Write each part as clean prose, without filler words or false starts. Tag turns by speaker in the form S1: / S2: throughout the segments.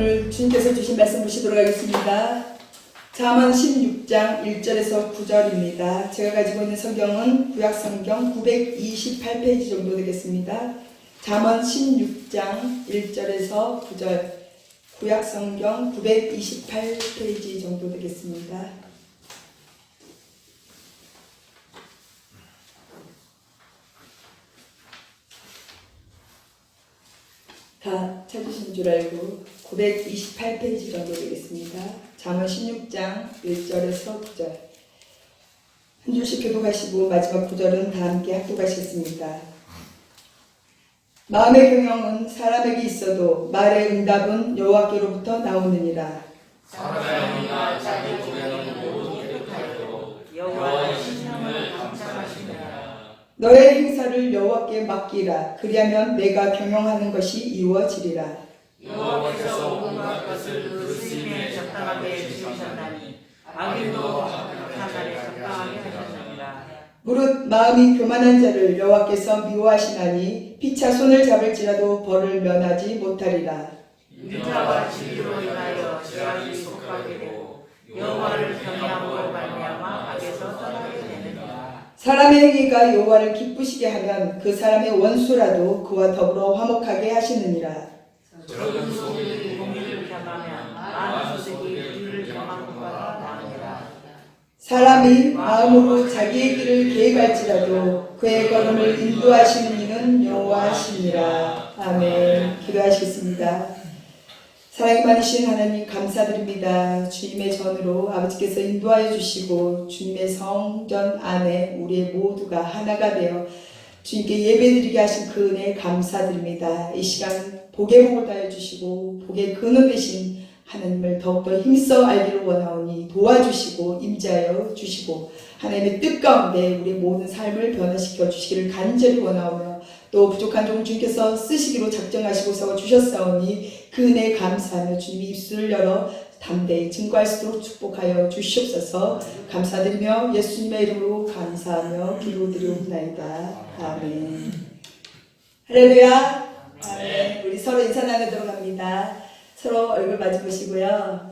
S1: 오늘 주님께서 주신 말씀 보시도록 하겠습니다. 잠언 16장 1절에서 9절입니다. 제가 가지고 있는 성경은 구약성경 928페이지 정도 되겠습니다. 잠언 16장 1절에서 9절, 구약성경 928페이지 정도 되겠습니다. 다 찾으신 줄 알고 928페이지 정도 되겠습니다. 잠언 16장 1절에서 9절 한 줄씩 교독하시고 마지막 9절은 다 함께 합독하시겠습니다. 마음의 경영은 사람에게 있어도 말의 응답은 여호와께로부터 나오느니라.
S2: 사람의 영이나 자기 고향은 모두 깨끗하여도 여호와의 신령을 감상하시느니라.
S1: 너의 행사를 여호와께 맡기라. 그리하면 내가 경영하는 것이 이루어지리라.
S2: 여호와께서 온갖 것을 그 쓰임에 적당하게 주셨나니 악인도 하나님에 적당하게 하셨느니라.
S1: 무릇 마음이 교만한 자를 여호와께서 미워하시나니 피차 손을 잡을지라도 벌을 면하지 못하리라.
S2: 인자와 진리로 인하여 죄악이 속하게 되고 여호와를 경외함으로 말미암아 악에서 떠나게 되느니라.
S1: 사람의 행위가 여호와를 기쁘시게 하면 그 사람의 원수라도 그와 더불어 화목하게 하시느니라.
S2: 적은 소득이 공의를 겸하면 많은 소득이 의를 겸한 것보다 나으니라.
S1: 사람이 마음으로 자기의 길을 계획할지라도 그의 걸음을 인도하시는 이는 여호와시니라. 아멘. 기도하시겠습니다. 사랑이 많으신 하나님 감사드립니다. 주님의 전으로 아버지께서 인도하여 주시고 주님의 성전 안에 우리의 모두가 하나가 되어 주님께 예배드리게 하신 그 은혜 감사드립니다. 이 시간 복의 복을 다해 주시고 복의 근원 되신 하나님을 더욱더 힘써 알기를 원하오니 도와주시고 임재하여 주시고 하나님의 뜻 가운데 우리의 모든 삶을 변화시켜 주시기를 간절히 원하오며 또 부족한 종 주님께서 쓰시기로 작정하시고 주셨사오니 그 은혜에 감사하며 주님이 입술을 열어 담대히 증거할 수 있도록 축복하여 주시옵소서. 감사드리며 예수님의 이름으로 감사하며 기도드리옵나이다. 아멘. 할렐루야. 아멘. 우리 서로 인사 나누도록 합니다. 서로 얼굴 마주 보시고요.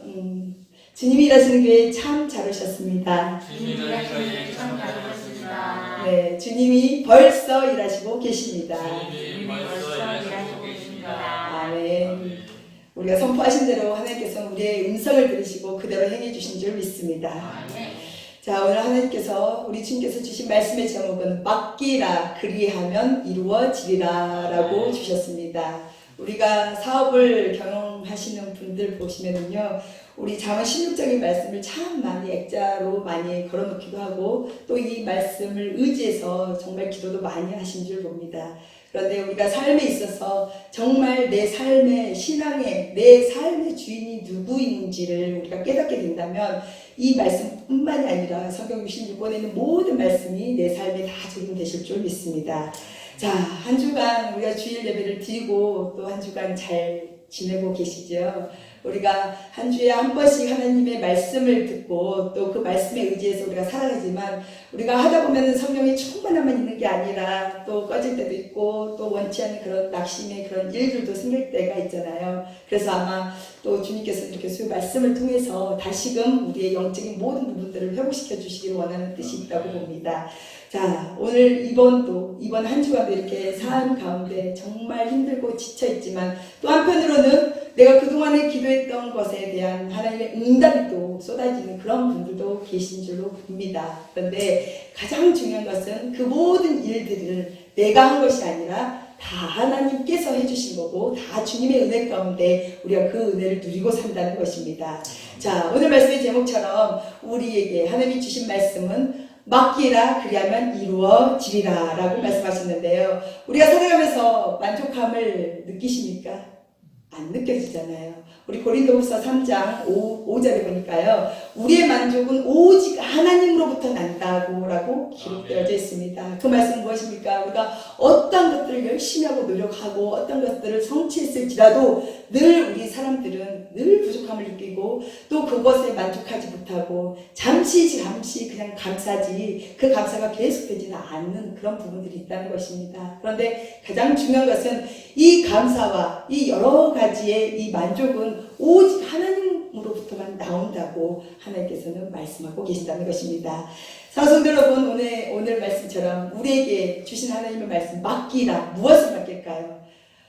S1: 주님이 일하시는 교회에 참 잘 오셨습니다.
S2: 주님이 저희를 참 잘하셨습니다.
S1: 네, 주님이 벌써 일하시고 계십니다.
S2: 주님이 벌써 일하시고 계십니다.
S1: 아멘. 우리가 선포하신 대로 하나님께서는 우리의 음성을 들으시고 그대로 행해 주신 줄 믿습니다. 자, 오늘 하나님께서 우리 주님께서 주신 말씀의 제목은 맡기라 그리하면 이루어지리라 라고 주셨습니다. 우리가 사업을 경영하시는 분들 보시면은요, 우리 잠언 16장의 말씀을 참 많이 액자로 많이 걸어놓기도 하고 또 이 말씀을 의지해서 정말 기도도 많이 하신 줄 봅니다. 그런데 우리가 삶에 있어서 정말 내 삶의 신앙의 내 삶의 주인이 누구인지를 우리가 깨닫게 된다면 이 말씀뿐만이 아니라 성경 66권에 있는 모든 말씀이 내 삶에 다 적용되실 줄 믿습니다. 자, 한 주간 우리가 주일 예배를 드리고 또 한 주간 잘 지내고 계시죠? 우리가 한 주에 한 번씩 하나님의 말씀을 듣고 또 그 말씀에 의지해서 우리가 살아가지만 우리가 하다 보면 성령의 충만함만 있는 게 아니라 또 꺼질 때도 있고 또 원치 않는 그런 낙심의 그런 일들도 생길 때가 있잖아요. 그래서 아마 또 주님께서 이렇게 그 말씀을 통해서 다시금 우리의 영적인 모든 부분들을 회복시켜 주시길 원하는 뜻이 있다고 봅니다. 자, 오늘 이번 한 주간도 이렇게 삶 가운데 정말 힘들고 지쳐있지만 또 한편으로는 내가 그동안에 기도했던 것에 대한 하나님의 응답이 또 쏟아지는 그런 분들도 계신 줄로 봅니다. 그런데 가장 중요한 것은 그 모든 일들을 내가 한 것이 아니라 다 하나님께서 해주신 거고 다 주님의 은혜 가운데 우리가 그 은혜를 누리고 산다는 것입니다. 자, 오늘 말씀의 제목처럼 우리에게 하나님이 주신 말씀은 맡기라 그리하면 이루어지리라 라고 말씀하셨는데요. 우리가 살아가면서 만족함을 느끼십니까? 안 느껴지잖아요. 우리 고린도후서 3장 5절에 보니까요. 우리의 만족은 오직 하나님으로부터 난다고 라고 기록되어져 있습니다. 그 말씀은 무엇입니까? 우리가 어떤 것들을 열심히 하고 노력하고 어떤 것들을 성취했을지라도 늘 우리 사람들은 늘 부족함을 느끼고 또 그것에 만족하지 못하고 잠시 그냥 감사지 그 감사가 계속되지는 않는 그런 부분들이 있다는 것입니다. 그런데 가장 중요한 것은 이 감사와 이 여러 가지의 이 만족은 오직 하나님으로부터만 나온다고 하나님께서는 말씀하고 계신다는 것입니다. 사성들 여러분, 오늘 말씀처럼 우리에게 주신 하나님의 말씀 맡기라. 무엇을 맡길까요?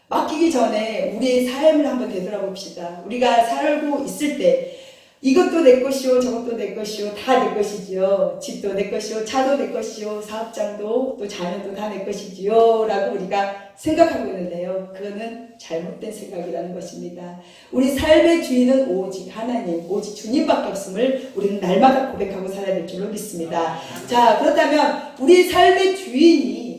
S1: 맡기기 전에 우리의 삶을 한번 되돌아봅시다. 우리가 살고 있을 때 이것도 내 것이요, 저것도 내 것이요, 다 내 것이지요. 집도 내 것이요, 차도 내 것이요, 사업장도 또 자녀도 다 내 것이지요 라고 우리가 생각하고 있는데요. 그거는 잘못된 생각이라는 것입니다. 우리 삶의 주인은 오직 하나님, 오직 주님밖에 없음을 우리는 날마다 고백하고 살아야 될 줄로 믿습니다. 자, 그렇다면 우리 삶의 주인이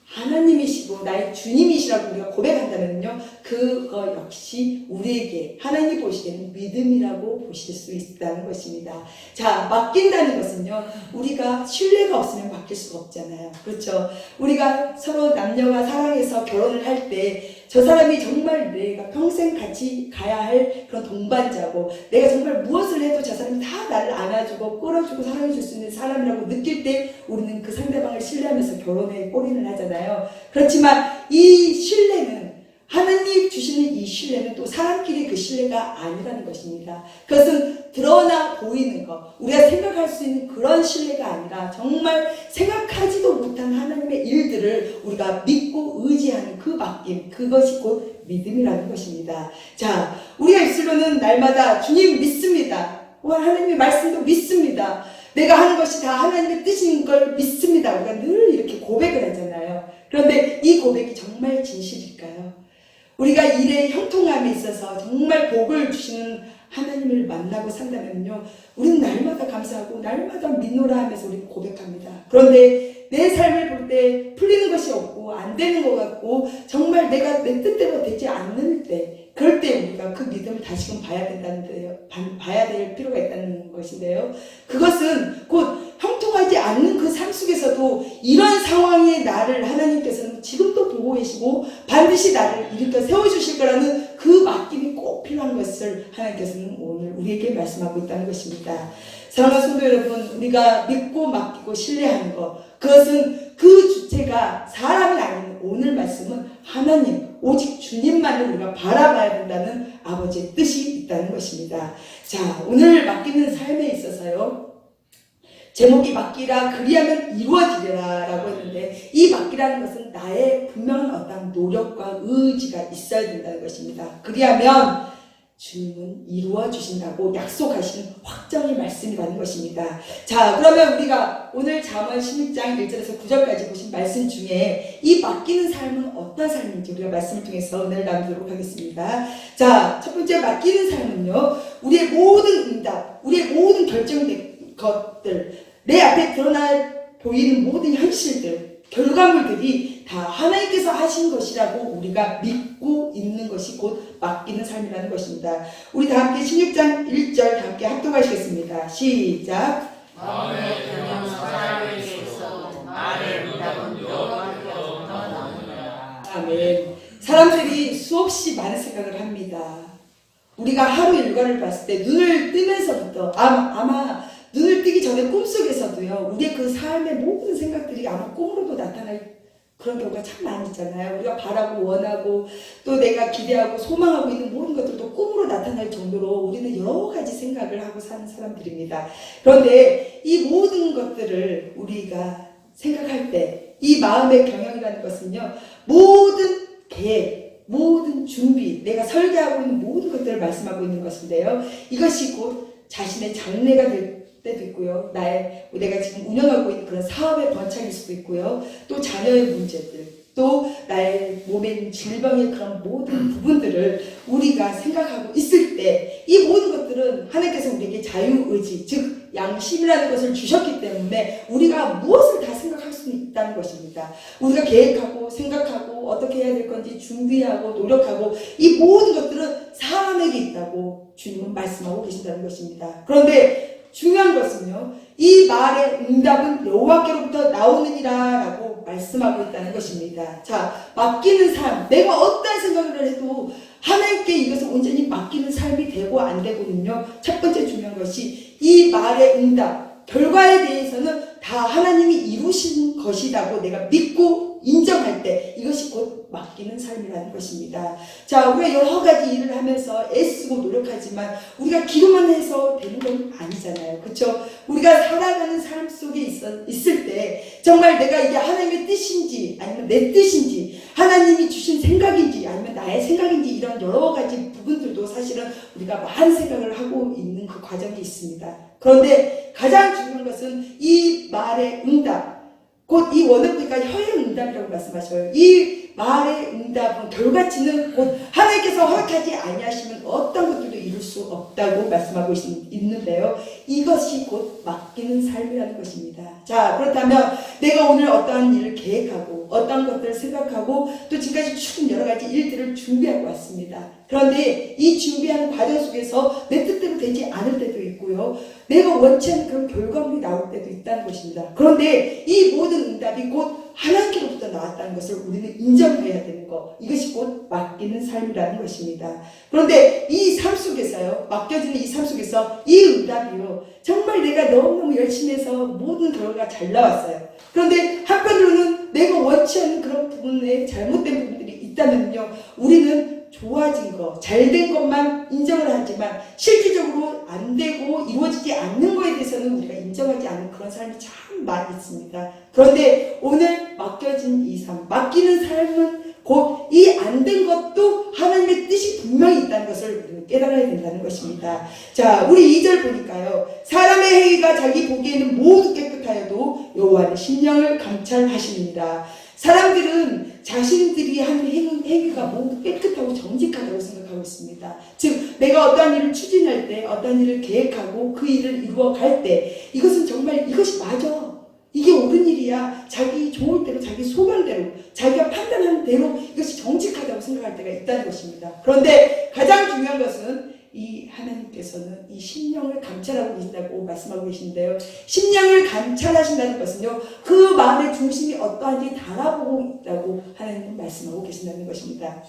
S1: 하나님이시고 나의 주님이시라고 우리가 고백한다면요, 그거 역시 우리에게 하나님이 보시기에는 믿음이라고 보실 수 있다는 것입니다. 자, 맡긴다는 것은요, 우리가 신뢰가 없으면 맡길 수가 없잖아요. 그렇죠? 우리가 서로 남녀가 사랑해서 결혼을 할 때 저 사람이 정말 내가 평생 같이 가야 할 그런 동반자고, 내가 정말 무엇을 해도 저 사람이 다 나를 안아주고 끌어주고 사랑해줄 수 있는 사람이라고 느낄 때 우리는 그 상대방을 신뢰하면서 결혼에 골인을 하잖아요. 그렇지만 이 신뢰는, 하나님 주시는 이 신뢰는 또 사람끼리 그 신뢰가 아니라는 것입니다. 그것은 드러나 보이는 것, 우리가 생각할 수 있는 그런 신뢰가 아니라 정말 생각하지도 못한 하나님의 일들을 우리가 믿고 의지하는 그 맡김, 그것이 곧 믿음이라는 것입니다. 자, 우리가 입술로는 날마다 주님 믿습니다. 하나님의 말씀도 믿습니다. 내가 하는 것이 다 하나님의 뜻인 걸 믿습니다. 우리가 늘 이렇게 고백을 하잖아요. 그런데 이 고백이 정말 진실일까요? 우리가 일의 형통함에 있어서 정말 복을 주시는 하나님을 만나고 산다면요, 우리는 날마다 감사하고 날마다 믿노라 하면서 우리는 고백합니다. 그런데 내 삶을 볼 때 풀리는 것이 없고 안 되는 것 같고 정말 내가 내 뜻대로 되지 않는 때, 그럴 때 우리가 그 믿음을 다시금 봐야 될 필요가 있다는 것인데요. 그것은 곧 형통하지 않는 그 삶 속에서도 이런 상황의 나를 하나님께서는 지금도 보고 계시고 반드시 나를 일으켜 세워주실 거라는 그 맡김이 꼭 필요한 것을 하나님께서는 오늘 우리에게 말씀하고 있다는 것입니다. 사랑하는 성도 여러분, 우리가 믿고 맡기고 신뢰하는 것, 그것은 그 주체가 사람이 아닌 오늘 말씀은 하나님, 오직 주님만을 우리가 바라봐야 된다는 아버지의 뜻이 있다는 것입니다. 자, 오늘 맡기는 삶에 있어서요, 제목이 맡기라 그리하면 이루어지리라 라고 했는데, 이 맡기라는 것은 나의 분명한 어떤 노력과 의지가 있어야 된다는 것입니다. 그리하면 주님은 이루어 주신다고 약속하신 확정의 말씀이라는 것입니다. 자, 그러면 우리가 오늘 잠언 16장 1절에서 9절까지 보신 말씀 중에 이 맡기는 삶은 어떤 삶인지 우리가 말씀을 통해서 오늘 나누도록 하겠습니다. 자, 첫 번째 맡기는 삶은요, 우리의 모든 응답, 우리의 모든 결정된 것들, 내 앞에 드러나 보이는 모든 현실들, 결과물들이 다 하나님께서 하신 것이라고 우리가 믿고 있는 것이 곧 맡기는 삶이라는 것입니다. 우리 다 함께 16장 1절 다 함께 합독하시겠습니다. 시작.
S2: 마음에 드는 사람에게 있어 나의 응답은 여호와께로부터 나오느니라.
S1: 아멘. 사람들이 수없이 많은 생각을 합니다. 우리가 하루 일과를 봤을 때 눈을 뜨면서부터 아마 눈을 뜨기 전에 꿈속에서도요, 우리의 그 삶의 모든 생각들이 아마 꿈으로도 나타날 그런 경우가 참 많이 있잖아요. 우리가 바라고 원하고 또 내가 기대하고 소망하고 있는 모든 것들도 꿈으로 나타날 정도로 우리는 여러 가지 생각을 하고 사는 사람들입니다. 그런데 이 모든 것들을 우리가 생각할 때 이 마음의 경영이라는 것은요, 모든 계획, 모든 준비, 내가 설계하고 있는 모든 것들을 말씀하고 있는 것인데요, 이것이 곧 자신의 장래가 될 때도 있고요, 내가 지금 운영하고 있는 그런 사업의 번창일 수도 있고요, 또 자녀의 문제들, 또 나의 몸에 있는 질병의 그런 모든 부분들을 우리가 생각하고 있을 때 이 모든 것들은 하나님께서 우리에게 자유의지, 즉 양심이라는 것을 주셨기 때문에 우리가 무엇을 다 생각할 수 있다는 것입니다. 우리가 계획하고 생각하고 어떻게 해야 될 건지 준비하고 노력하고 이 모든 것들은 사람에게 있다고 주님은 말씀하고 계신다는 것입니다. 그런데 중요한 것은요, 이 말의 응답은 여호와께로부터 나오느니라 라고 말씀하고 있다는 것입니다. 자, 맡기는 삶, 내가 어떤 생각을 해도 하나님께 이것을 맡기는 삶이 되고 안 되고는요, 첫 번째 중요한 것이 이 말의 응답, 결과에 대해서는 다 하나님이 이루신 것이라고 내가 믿고 인정할 때 이것이 곧 맡기는 삶이라는 것입니다. 자, 우리가 여러 가지 일을 하면서 애쓰고 노력하지만 우리가 기도만 해서 되는 건 아니잖아요. 그렇죠? 우리가 살아가는 삶 속에 있을 때 정말 내가 이게 하나님의 뜻인지 아니면 내 뜻인지, 하나님이 주신 생각인지 아니면 나의 생각인지, 이런 여러 가지 부분들도 사실은 우리가 많은 생각을 하고 있는 그 과정이 있습니다. 그런데 가장 중요한 것은 이 말의 응답, 곧 이 원어보니까 허영응답이라고 말씀하셔요. 이 말의 응답은 결과치는 곧 하나님께서 허락하지 아니하시면 어떤 것들도 이룰 수 없다고 말씀하고 있는데요. 이것이 곧 맡기는 삶이라는 것입니다. 자, 그렇다면 내가 오늘 어떠한 일을 계획하고 어떤 것들을 생각하고 또 지금까지 쭉 여러 가지 일들을 준비하고 왔습니다. 그런데 이 준비하는 과정 속에서 내 뜻대로 되지 않을 때도 있고요, 내가 원치 않는 그런 결과물이 나올 때도 있다는 것입니다. 그런데 이 모든 응답이 곧 하나님께로부터 나왔다는 것을 우리는 인정해야 되는 것, 이것이 곧 맡기는 삶이라는 것입니다. 그런데 이 삶 속에서요, 맡겨지는 이 삶 속에서 이 응답이요, 정말 내가 너무너무 열심히 해서 모든 결과가 잘 나왔어요. 그런데 한편으로는 내가 원치 않는 그런 부분에 잘못된 부분들이 있다면요, 우리는 좋아진 것, 잘된 것만 인정을 하지만 실질적으로 안 되고 이루어지지 않는 것에 대해서는 우리가 인정하지 않는 그런 삶이 참 많이 있습니다. 그런데 오늘 맡겨진 이 삶, 맡기는 삶은 곧 이 안 된 것도 하나님의 뜻이 분명히 있다는 것을 우리는 깨달아야 된다는 것입니다. 자, 우리 2절 보니까요, 사람의 행위가 자기 보기에는 모두 깨끗하여도 여호와는 심령을 감찰하십니다. 사람들은 자신들이 하는 행위가 모두 깨끗하고 정직하다고 생각하고 있습니다. 즉, 내가 어떠한 일을 추진할 때, 어떠한 일을 계획하고 그 일을 이루어갈 때 이것은 정말 이것이 맞아, 이게 옳은 일이야, 자기 좋을 대로, 자기 소견대로, 자기가 판단하는 대로 이것이 정직하다고 생각할 때가 있다는 것입니다. 그런데 가장 중요한 것은 이 하나님께서는 이 심령을 감찰하고 계신다고 말씀하고 계시는데요, 심령을 감찰하신다는 것은요, 그 마음의 중심이 어떠한지 달아보고 있다고 하나님은 말씀하고 계신다는 것입니다.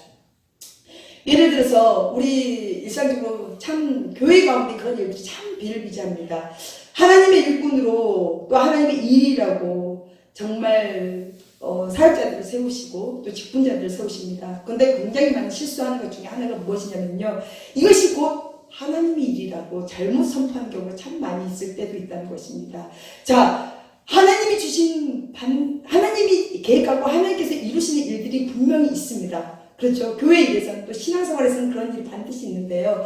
S1: 예를 들어서 우리 일상적으로 참 교회 가운데 그런 일들이 참 비일비재합니다. 하나님의 일꾼으로 또 하나님의 일이라고 정말 사역자들을 세우시고 또 직분자들을 세우십니다. 그런데 굉장히 많은 실수하는 것 중에 하나가 무엇이냐면요, 이것이 곧 하나님의 일이라고 잘못 선포하는 경우가 참 많이 있을 때도 있다는 것입니다. 자, 하나님이 주신 하나님이 계획하고 하나님께서 이루시는 일들이 분명히 있습니다. 그렇죠. 교회 일에서는 또 신앙생활에서는 그런 일이 반드시 있는데요,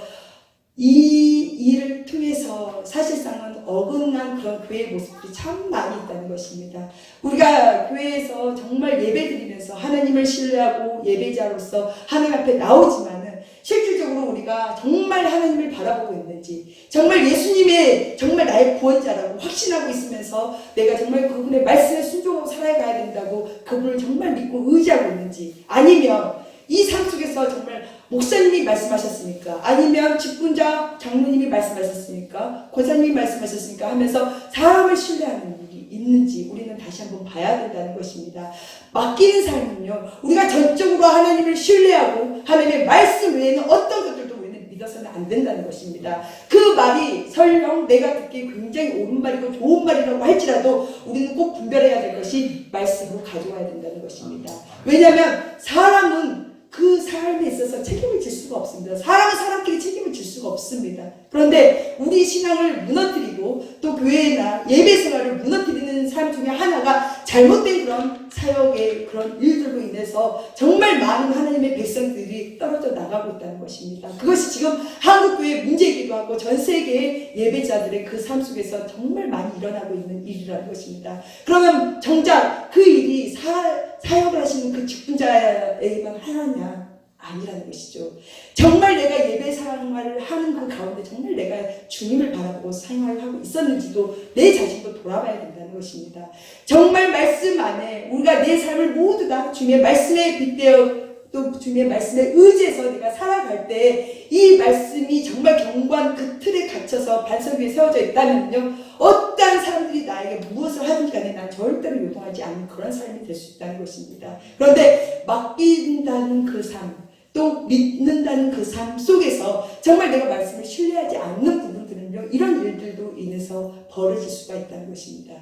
S1: 이 일을 통해서 사실상은 어긋난 그런 교회의 모습들이 참 많이 있다는 것입니다. 우리가 교회에서 정말 예배드리면서 하나님을 신뢰하고 예배자로서 하나님 앞에 나오지만은 실질적으로 우리가 정말 하나님을 바라보고 있는지, 정말 예수님의 정말 나의 구원자라고 확신하고 있으면서 내가 정말 그분의 말씀에 순종하고 살아가야 된다고 그분을 정말 믿고 의지하고 있는지, 아니면 이 삶 속에서 정말 목사님이 말씀하셨으니까, 아니면 직분자 장로님이 말씀하셨으니까, 권사님이 말씀하셨으니까 하면서 사람을 신뢰하는 일이 있는지 우리는 다시 한번 봐야 된다는 것입니다. 맡기는 삶은요, 우리가 전적으로 하나님을 신뢰하고 하나님의 말씀 외에는 어떤 것들도 우리는 믿어서는 안 된다는 것입니다. 그 말이 설령 내가 듣기에 굉장히 옳은 말이고 좋은 말이라고 할지라도 우리는 꼭 분별해야 될 것이 말씀으로 가져와야 된다는 것입니다. 왜냐하면 사람은 그 삶에 있어서 책임을 질 수가 없습니다. 사람은 사람끼리 책임을 질 수가 없습니다. 그런데 우리 신앙을 무너뜨리고 또 교회나 예배 생활을 무너뜨리는 삶 중에 하나가 잘못된 그런 사역의 그런 일들로 인해서 정말 많은 하나님의 백성들이 떨어져 나가고 있다는 것입니다. 그것이 지금 한국교회의 문제이기도 하고 전 세계의 예배자들의 그 삶 속에서 정말 많이 일어나고 있는 일이라는 것입니다. 그러면 정작 그 일이 사역을 하시는 그 직분자에게만 하나냐? 아니라는 것이죠. 정말 내가 예배 생활을 하는 그 가운데 정말 내가 주님을 바라보고 생활을 하고 있었는지도 내 자신도 돌아봐야 된다는 것입니다. 정말 말씀 안에 우리가 내 삶을 모두 다 주님의 말씀에 빗대어 또 주님의 말씀에 의지해서 내가 살아갈 때 이 말씀이 정말 경관 그 틀에 갇혀서 반석 위에 세워져 있다면요, 어떠한 사람들이 나에게 무엇을 하든지 간에 난 절대로 요동하지 않는 그런 삶이 될 수 있다는 것입니다. 그런데 맡긴다는 그 삶, 또 믿는다는 그 삶 속에서 정말 내가 말씀을 신뢰하지 않는 부분들은요, 이런 일들도 인해서 벌어질 수가 있다는 것입니다.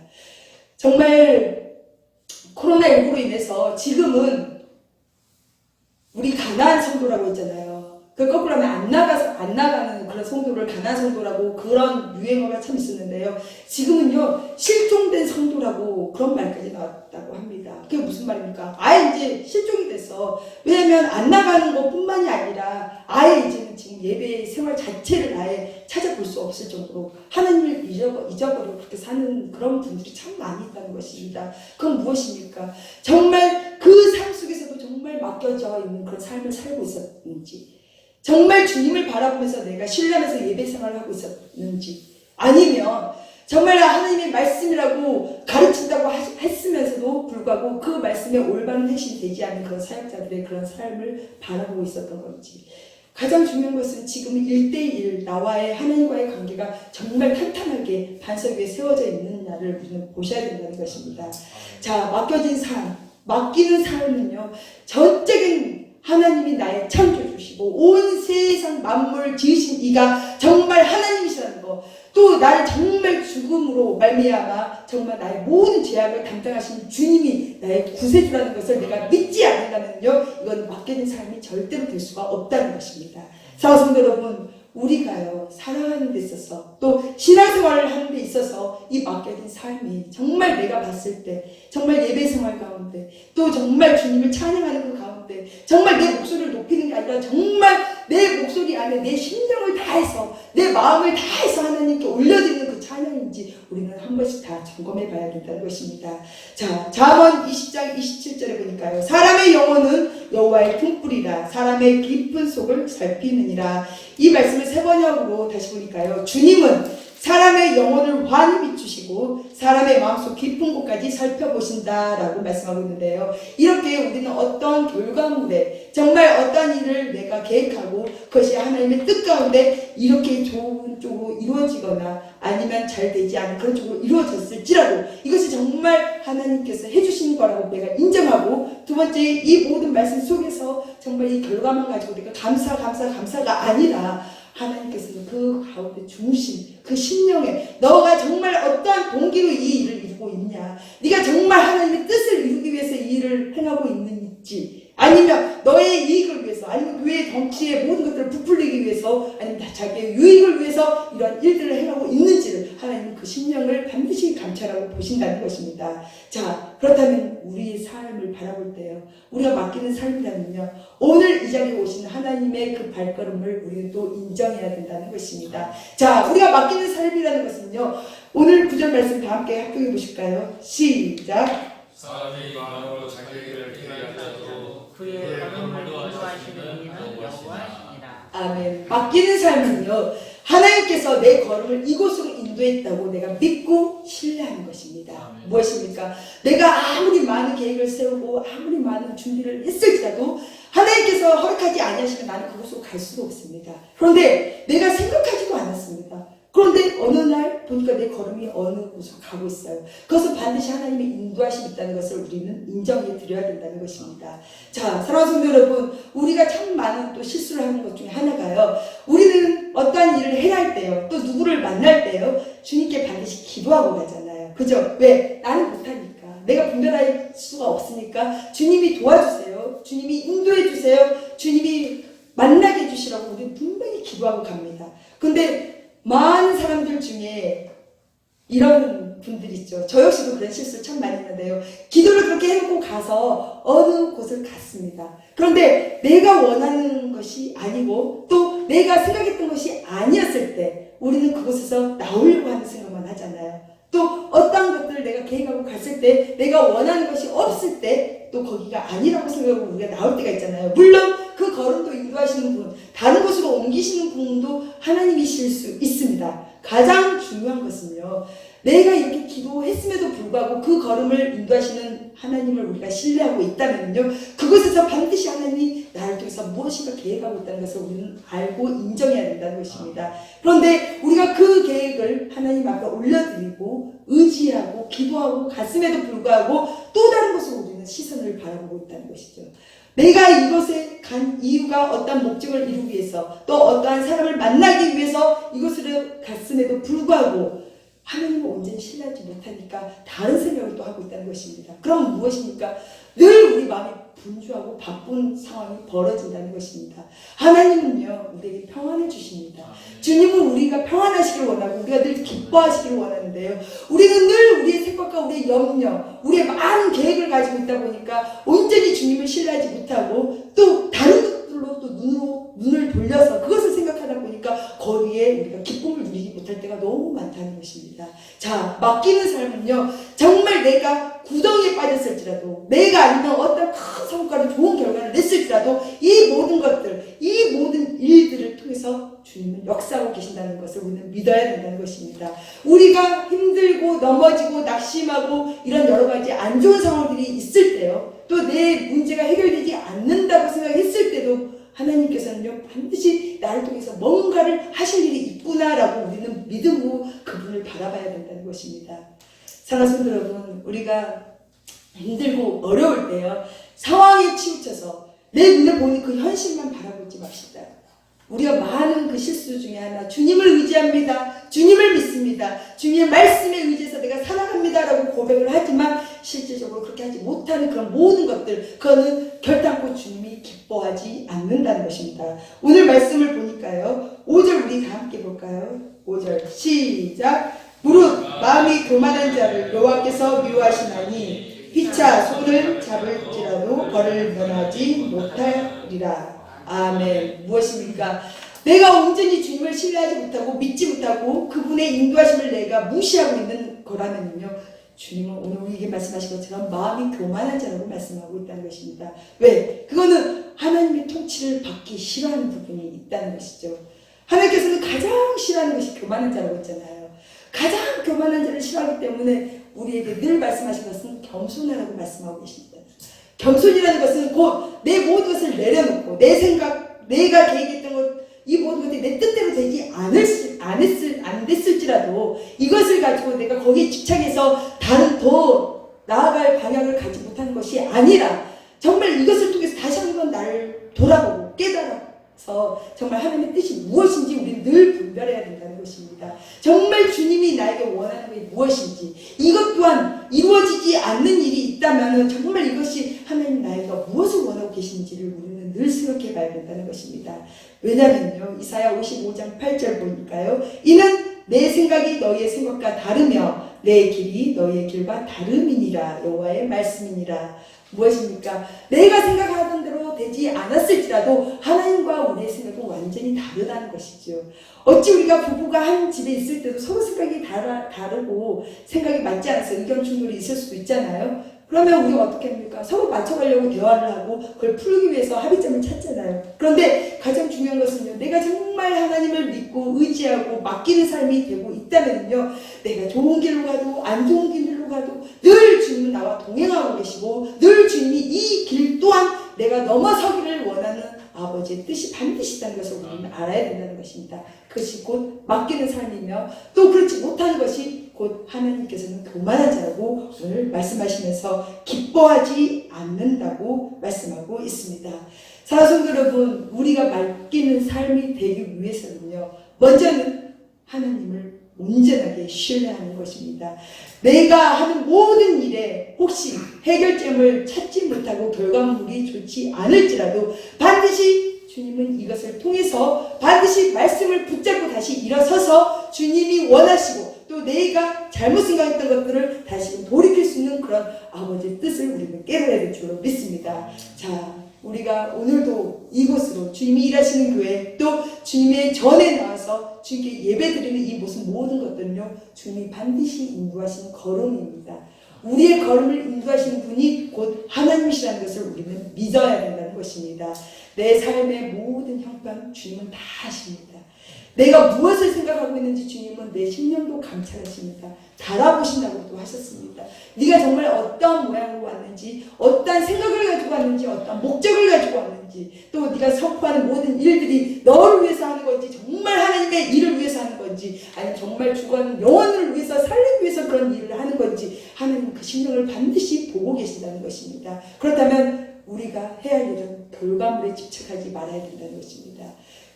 S1: 정말 코로나19로 인해서 지금은 우리 가난한 성도라고 했잖아요. 그 거꾸로 하면 안 나가는 그런 성도를 가난한 성도라고 그런 유행어가 참 있었는데요. 지금은요, 실종된 성도라고 그런 말까지 나왔다고 합니다. 그게 무슨 말입니까? 아예 이제 실종이 됐어. 왜냐면 안 나가는 것 뿐만이 아니라 아예 이제는 지금 예배 생활 자체를 아예 찾아볼 수 없을 정도로 하나님을 잊어버리고 그렇게 사는 그런 분들이 참 많이 있다는 것입니다. 그건 무엇입니까? 정말 그 삶 속에서도 정말 맡겨져 있는 그런 삶을 살고 있었는지, 정말 주님을 바라보면서 내가 신뢰하면서 예배 생활을 하고 있었는지, 아니면 정말 하나님의 말씀이라고 가르친다고 했으면서도 불구하고 그 말씀에 올바른 행실이 되지 않는 그런 사역자들의 그런 삶을 바라보고 있었던 건지. 가장 중요한 것은 지금은 1대1 나와의 하나님과의 관계가 정말 탄탄하게 반석 위에 세워져 있느냐를 우리는 보셔야 된다는 것입니다. 자, 맡겨진 삶, 맡기는 삶은요, 전적인 하나님이 나의 창조주시고 온 세상 만물 지으신 이가 정말 하나님이시라는 거, 또 나를 정말 죽음으로 말미암아 정말 나의 모든 죄악을 담당하신 주님이 나의 구세주라는 것을 내가 믿지 않는다면요, 이건 맡겨진 삶이 절대로 될 수가 없다는 것입니다. 사랑하는 성도 여러분, 우리가요, 살아가는 데 있어서 또 신앙생활을 하는 데 있어서 이 맡겨진 삶이 정말 내가 봤을 때 정말 예배생활 가운데 또 정말 주님을 찬양하는 그 가운데 정말 내 목소리를 높이는 게 아니라 정말 내 목소리 안에 내 심령을 다해서 내 마음을 다해서 하나님께 올려드리는 그 찬양인지 우리는 한 번씩 다 점검해 봐야 된다는 것입니다. 자, 잠언 20장 27절에 보니까요, 사람의 영혼은 여호와의 품뿌리라 사람의 깊은 속을 살피느니라. 이 말씀을 세 번역으로 다시 보니까요, 주님은 사람의 영혼을 환히 비추시고 사람의 마음속 깊은 곳까지 살펴보신다라고 말씀하고 있는데요. 이렇게 우리는 어떤 결과물에 정말 어떤 일을 내가 계획하고 그것이 하나님의 뜻 가운데 이렇게 좋은 쪽으로 이루어지거나 아니면 잘 되지 않은 그런 쪽으로 이루어졌을지라도 이것이 정말 하나님께서 해주신 거라고 내가 인정하고, 두 번째, 이 모든 말씀 속에서 정말 이 결과만 가지고 내가 감사가 아니라 하나님께서는 그 가운데 중심, 그 심령에 너가 정말 어떠한 동기로 이 일을 이루고 있냐, 네가 정말 하나님의 뜻을 이루기 위해서 이 일을 행하고 있는지, 아니면 너의 이익을 위해서, 아니면 교회의 정치의 모든 것들을 부풀리기 위해서, 아니면 자기의 유익을 위해서 이런 일들을 행하고 있는지를 하나님은 그 심령을 반드시 감찰하고 보신다는 것입니다. 자, 그렇다면 우리의 삶을 바라볼 때요, 우리가 맡기는 삶이라면요, 오늘 이 자리에 오신 하나님의 그 발걸음을 우리는 또 인정해야 된다는 것입니다. 자, 우리가 맡기는 삶이라는 것은요, 오늘 구절 말씀 다 함께 합독해 보실까요? 시작.
S3: 사람이 마음으로 자기 길을 피하여도
S2: 그의 걸음을 인도하시는 이는 여호와시니라.
S1: 아멘. 맡기는 삶은요, 하나님께서 내 걸음을 이곳으로 인도했다고 내가 믿고 신뢰하는 것입니다.
S3: 아멘.
S1: 무엇입니까? 내가 아무리 많은 계획을 세우고 아무리 많은 준비를 했을지라도 하나님께서 허락하지 아니하시면 나는 그곳으로 갈 수가 없습니다. 그런데 내가 생각하지도 않았습니다. 그런데 어느 날 보니까 내 걸음이 어느 곳으로 가고 있어요. 그것은 반드시 하나님의 인도하심이 있다는 것을 우리는 인정해 드려야 된다는 것입니다. 자, 사랑하는 성도 여러분, 우리가 참 많은 또 실수를 하는 것 중에 하나가요, 우리는 어떠한 일을 해야 할 때요, 또 누구를 만날 때요, 주님께 반드시 기도하고 가잖아요. 그죠? 왜? 나는 못하니까, 내가 분별할 수가 없으니까 주님이 도와주세요, 주님이 인도해 주세요, 주님이 만나게 해주시라고 우리는 분명히 기도하고 갑니다. 근데 많은 사람들 중에 이런 분들 있죠. 저 역시도 그런 실수 참 많이 했는데요. 기도를 그렇게 해놓고 가서 어느 곳을 갔습니다. 그런데 내가 원하는 것이 아니고 또 내가 생각했던 것이 아니었을 때 우리는 그곳에서 나오려고 하는 생각만 하잖아요. 또 어떤 것들을 내가 계획하고 갔을 때 내가 원하는 것이 없을 때 또 거기가 아니라고 생각하고 우리가 나올 때가 있잖아요. 물론 그 걸음도 인도하시는 분, 다른 곳으로 옮기시는 분도 하나님이실 수 있습니다. 가장 중요한 것은요, 내가 이렇게 기도했음에도 불구하고 그 걸음을 인도하시는 하나님을 우리가 신뢰하고 있다면요, 그곳에서 반드시 하나님이 나를 통해서 무엇인가 계획하고 있다는 것을 우리는 알고 인정해야 된다는 것입니다. 그런데 우리가 그 계획을 하나님 앞에 올려드리고 의지하고 기도하고 갔음에도 불구하고 또 다른 곳으로 우리는 시선을 바라보고 있다는 것이죠. 내가 이곳에 간 이유가 어떤 목적을 이루기 위해서 또 어떠한 사람을 만나기 위해서 이곳으로 갔음에도 불구하고 하나님을 온전히 신뢰하지 못하니까 다른 생각을 또 하고 있다는 것입니다. 그럼 무엇입니까? 늘 우리 마음이 분주하고 바쁜 상황이 벌어진다는 것입니다. 하나님은요, 우리에게 평안을 주십니다. 주님은 우리가 평안하시길 원하고 우리가 늘 기뻐하시길 원하는데요. 우리는 늘 우리의 생각과 우리의 염려, 우리의 많은 계획을 가지고 있다 보니까 온전히 주님을 신뢰하지 못하고 또 다른 것들로 또 눈을 돌려서 그것을 생각하다 보니까 거기에 우리가 기쁨을 누리지 못할 때가 너무 많다는 것입니다. 자, 맡기는 삶은요, 정말 내가 구덩이에 빠졌을지라도, 내가 아니면 어떤 큰 성과를 좋은 결과를 냈을지라도 이 모든 것들, 이 모든 일들을 통해서 주님은 역사하고 계신다는 것을 우리는 믿어야 된다는 것입니다. 우리가 힘들고 넘어지고 낙심하고 이런 여러 가지 안 좋은 상황들이 있을 때요, 또 내 문제가 해결되지 않는다고 생각했을 때도 하나님께서는요, 반드시 나를 통해서 뭔가를 하실 일이 있구나라고 우리는 믿음으로 그분을 바라봐야 된다는 것입니다. 사랑하는 성도 여러분, 우리가 힘들고 어려울 때요, 상황에 치우쳐서 내 눈에 보이는 그 현실만 바라보지 맙시다. 우리가 많은 그 실수 중에 하나, 주님을 의지합니다. 주님을 믿습니다. 주님의 말씀에 의지해서 내가 살아갑니다 라고 고백을 하지만 실질적으로 그렇게 하지 못하는 그런 모든 것들, 그거는 결단코 주님이 기뻐하지 않는다는 것입니다. 오늘 말씀을 보니까요, 5절 우리 다 함께 볼까요? 5절 시작. 무릇 마음이 교만한 자를 여호와께서 미워하시나니 피차 손을 잡을지라도 벌을 면하지 못하리라. 아멘. 무엇입니까? 내가 온전히 주님을 신뢰하지 못하고 믿지 못하고 그분의 인도하심을 내가 무시하고 있는 거라면요, 주님은 오늘 우리에게 말씀하신 것처럼 마음이 교만한 자라고 말씀하고 있다는 것입니다. 왜? 그거는 하나님의 통치를 받기 싫어하는 부분이 있다는 것이죠. 하나님께서는 가장 싫어하는 것이 교만한 자라고 했잖아요. 가장 교만한 자를 싫어하기 때문에 우리에게 늘 말씀하신 것은 겸손하라고 말씀하고 계십니다. 겸손이라는 것은 곧 내 모든 것을 내려놓고 내 생각, 내가 계획했던 것, 이 모든 것들이 내 뜻대로 되지 안 됐을지라도 이것을 가지고 내가 거기에 집착해서 다른 더 나아갈 방향을 가지 못하는 것이 아니라 정말 이것을 통해서 다시 한번 나를 돌아보고 깨달아서 정말 하나님의 뜻이 무엇인지 우리는 늘 분별해야 된다는 것입니다. 정말 주님이 나에게 원하는 것이 무엇인지, 이것 또한 이루어지지 않는 일이 있다면 정말 이것이 하나님 나에게 무엇을 원하고 계신지를 우리는 늘 생각해 봐야 된다는 것입니다. 왜냐면요, 이사야 55장 8절 보니까요, 이는 내 생각이 너희의 생각과 다르며 내 길이 너희의 길과 다름이니라. 여호와의 말씀이니라. 무엇입니까? 내가 생각하던 대로 되지 않았을지라도 하나님과 우리의 생각은 완전히 다르다는 것이죠. 어찌 우리가 부부가 한 집에 있을 때도 서로 생각이 다르고 생각이 맞지 않아서 의견 충돌이 있을 수도 있잖아요. 그러면 우리가 어떻게 합니까? 서로 맞춰가려고 대화를 하고 그걸 풀기 위해서 합의점을 찾잖아요. 그런데 가장 중요한 것은요, 내가 정말 하나님을 믿고 의지하고 맡기는 삶이 되고 있다면요, 내가 좋은 길로 가도 안 좋은 길로 가도 늘 주님은 나와 동행하고 계시고 늘 주님이 이 길 또한 내가 넘어서기를 원하는 아버지의 뜻이 반드시 있다는 것을 우리는 알아야 된다는 것입니다. 그것이 곧 맡기는 삶이며 또 그렇지 못하는 것이 곧 하나님께서는 교만한 자라고 오늘 말씀하시면서 기뻐하지 않는다고 말씀하고 있습니다. 사랑하는 성도 여러분, 우리가 맡기는 삶이 되기 위해서는요, 먼저는 하나님을 온전하게 신뢰하는 것입니다. 내가 하는 모든 일에 혹시 해결점을 찾지 못하고 결과물이 좋지 않을지라도 반드시 주님은 이것을 통해서 반드시 말씀을 붙잡고 다시 일어서서 주님이 원하시고 또 내가 잘못 생각했던 것들을 다시 돌이킬 수 있는 그런 아버지의 뜻을 우리는 깨달아야 될 줄로 믿습니다. 자, 우리가 오늘도 이곳으로 주님이 일하시는 교회 또 주님의 전에 나와서 주님께 예배드리는 이 모든 것들은요, 주님이 반드시 인도하시는 걸음입니다. 우리의 걸음을 인도하시는 분이 곧 하나님이시라는 것을 우리는 믿어야 된다는 것입니다. 내 삶의 모든 형편 주님은 다 아십니다. 내가 무엇을 생각하고 있는지 주님은 내 심령도 감찰하십니다. 달아보신다고 또 하셨습니다. 네가 정말 어떤 모양으로 왔는지, 어떤 생각을 가지고 왔는지, 어떤 목적을 가지고 왔는지, 또 네가 선포하는 모든 일들이 너를 위해서 하는 건지, 정말 하나님의 일을 위해서 하는 건지, 아니면 정말 죽어가는 영혼을 위해서 살리기 위해서 그런 일을 하는 건지, 하나님 그 심령을 반드시 보고 계신다는 것입니다. 그렇다면 우리가 해야 할 일은 결과물에 집착하지 말아야 된다는 것입니다.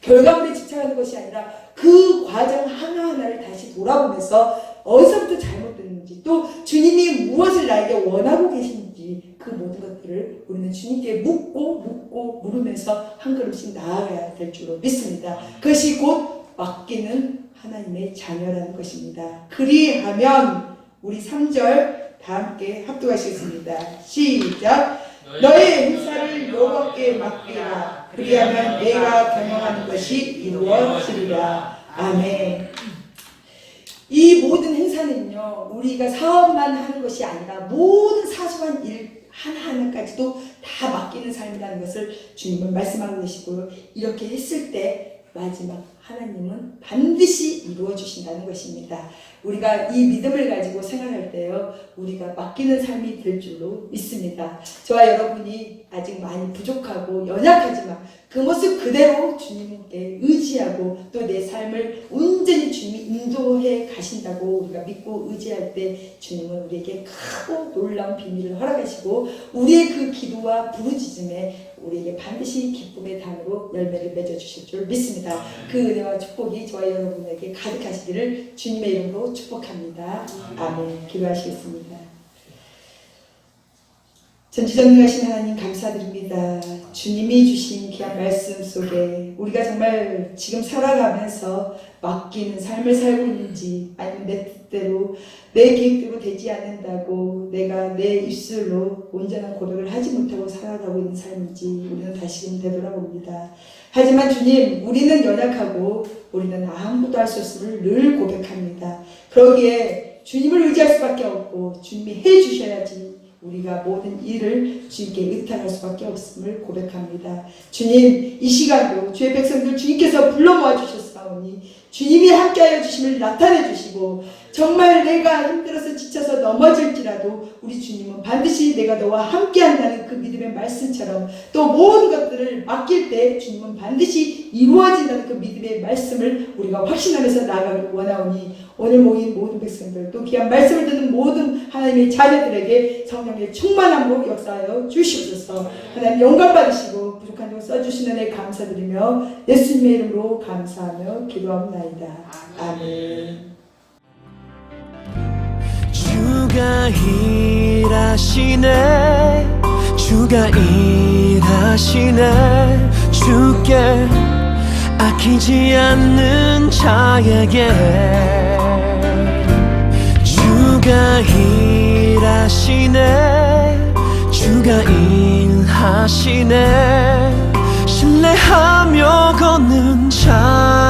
S1: 결과물에 집착하는 것이 아니라 그 과정 하나하나를 다시 돌아보면서 어디서부터 잘못됐는지, 또 주님이 무엇을 나에게 원하고 계신지, 그 모든 것들을 우리는 주님께 묻고 물으면서 한 걸음씩 나아가야 될 줄로 믿습니다. 그것이 곧 맡기는 하나님의 자녀라는 것입니다. 그리하면 우리 3절 다 함께 합독하시겠습니다. 시작. 너의 행사를 여호와께 맡기라. 그리하면 내가 경영하는 것이 이루어지리라. 아멘. 이 모든 행사는요, 우리가 사업만 하는 것이 아니라 모든 사소한 일 하나하나까지도 다 맡기는 삶이라는 것을 주님은 말씀하고 계시고요. 이렇게 했을 때 마지막 하나님은 반드시 이루어 주신다는 것입니다. 우리가 이 믿음을 가지고 생활할 때요, 우리가 맡기는 삶이 될 줄로 믿습니다. 저와 여러분이 아직 많이 부족하고 연약하지만 그 모습 그대로 주님께 의지하고 또 내 삶을 온전히 주님이 인도해 가신다고 우리가 믿고 의지할 때 주님은 우리에게 크고 놀라운 비밀을 허락하시고 우리의 그 기도와 부르짖음에 우리에게 반드시 기쁨의 단으로 열매를 맺어주실 줄 믿습니다. 그 은혜와 축복이 저와 여러분에게 가득하시기를 주님의 이름으로 축복합니다. 아멘. 기도하시겠습니다. 전지전능하신 하나님 감사드립니다. 주님이 주신 귀한 말씀 속에 우리가 정말 지금 살아가면서 맡기는 삶을 살고 있는지, 아니면 내 뜻대로 내 계획대로 되지 않는다고 내가 내 입술로 온전한 고백을 하지 못하고 살아가고 있는 삶인지 우리는 다시금 되돌아봅니다. 하지만 주님, 우리는 연약하고 우리는 아무것도 할 수 없음을 늘 고백합니다. 그러기에 주님을 의지할 수밖에 없고 주님이 해주셔야지 우리가 모든 일을 주님께 의탁할 수밖에 없음을 고백합니다. 주님, 이 시간도 주의 백성들 주님께서 불러 모아 주셨사오니 주님이 함께하여 주심을 나타내 주시고, 정말 내가 힘들어서 지쳐서 넘어질지라도 우리 주님은 반드시 내가 너와 함께한다는 그 믿음의 말씀처럼, 또 모든 것들을 맡길 때 주님은 반드시 이루어진다는 그 믿음의 말씀을 우리가 확신하면서 나아가길 원하오니, 오늘 모인 모든 백성들, 또 귀한 말씀을 듣는 모든 하나님의 자녀들에게 성령의 충만함으로 역사하여 주시옵소서. 하나님 영광 받으시고 부족한 점 써주시는 애 감사드리며 예수님의 이름으로 감사하며 기도합나이다. 아멘.
S4: 주가 일하시네, 주가 일하시네. 주께 아끼지 않는 자에게 주가 일하시네, 주가 일하시네. 신뢰하며 걷는 자